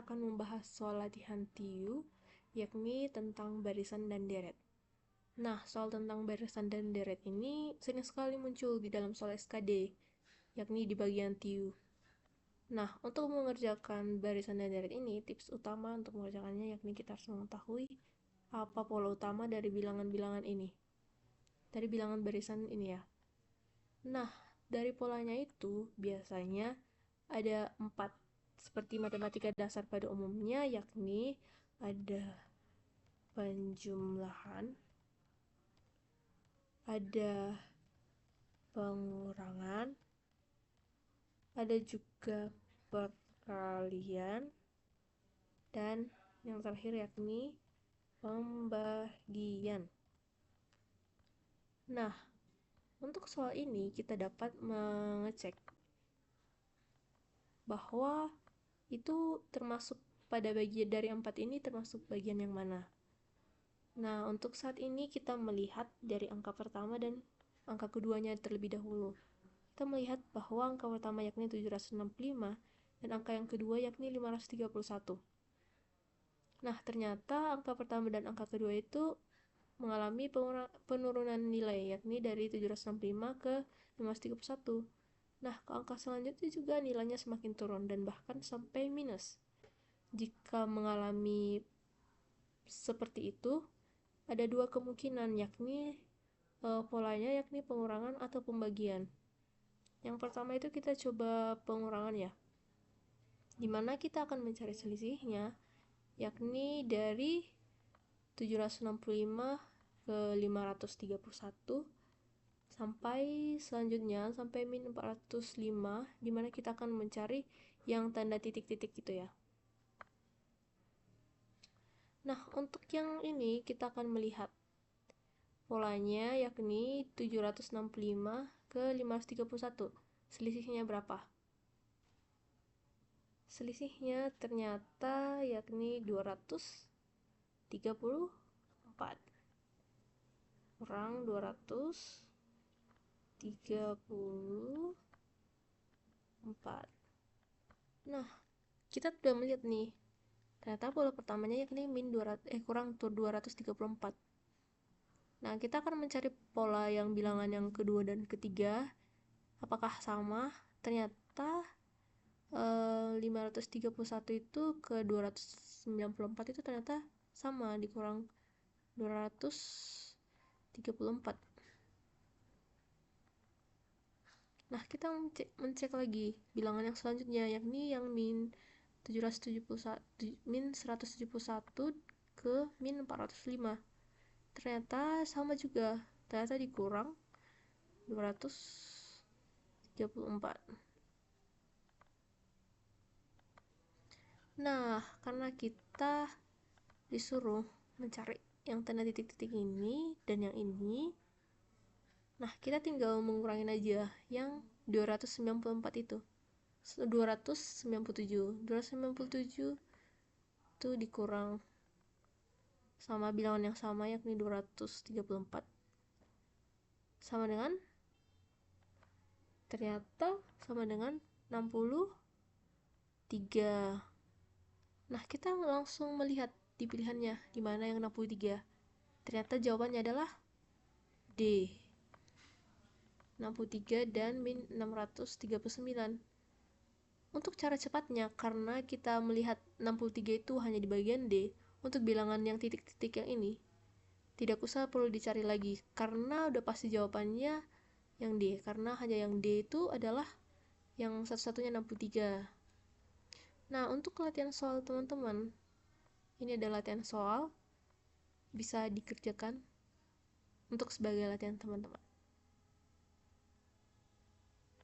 kita akan membahas soal latihan TIU, yakni tentang barisan dan deret. Nah, soal tentang barisan dan deret ini sering sekali muncul di dalam soal SKD, yakni di bagian TIU. Nah, untuk mengerjakan barisan dan deret ini, tips utama untuk mengerjakannya yakni kita harus mengetahui apa pola utama dari bilangan-bilangan ini. Dari bilangan barisan ini ya. Nah, dari polanya itu biasanya ada 4 seperti matematika dasar pada umumnya, yakni ada penjumlahan, ada pengurangan, ada juga perkalian, dan yang terakhir yakni pembagian. Nah, untuk soal ini kita dapat mengecek bahwa itu termasuk pada bagian dari 4 ini termasuk bagian yang mana. Nah, untuk saat ini kita melihat dari angka pertama dan angka keduanya terlebih dahulu. Kita melihat bahwa angka pertama yakni 765 dan angka yang kedua yakni 531. Nah, ternyata angka pertama dan angka kedua itu mengalami penurunan nilai, yakni dari 765 ke 531. Nah, ke angka selanjutnya juga nilainya semakin turun dan bahkan sampai minus. Jika mengalami seperti itu, ada dua kemungkinan, yakni polanya yakni pengurangan atau pembagian. Yang pertama itu kita coba pengurangan ya, dimana kita akan mencari selisihnya, yakni dari 765 ke 531 sampai selanjutnya sampai min 405, dimana kita akan mencari yang tanda titik-titik gitu ya. Nah, untuk yang ini kita akan melihat polanya yakni 765 ke 531. Selisihnya berapa? Selisihnya ternyata yakni 234 kurang 234. Nah, kita sudah melihat nih, ternyata pola pertamanya yakni kurang 234. Nah, kita akan mencari pola yang bilangan yang kedua dan ketiga. Apakah sama? Ternyata 531 itu ke 294 itu ternyata sama, dikurang 234. Nah, kita mencek lagi bilangan yang selanjutnya, yakni yang min 171 ke min 405. Ternyata sama juga, ternyata dikurang 234. Nah, karena kita disuruh mencari yang tanda titik-titik ini dan yang ini, nah kita tinggal mengurangin aja yang 294 itu. 297 itu dikurang sama bilangan yang sama yakni 234 sama dengan, ternyata sama dengan 63. Nah, kita langsung melihat di pilihannya di mana yang 63. Ternyata jawabannya adalah D, 63 dan min 639. Untuk cara cepatnya, karena kita melihat 63 itu hanya di bagian D, untuk bilangan yang titik-titik yang ini tidak usah perlu dicari lagi, karena udah pasti jawabannya yang D, karena hanya yang D itu adalah yang satu-satunya 63. Nah, untuk latihan soal teman-teman, ini adalah latihan soal, bisa dikerjakan untuk sebagai latihan teman-teman.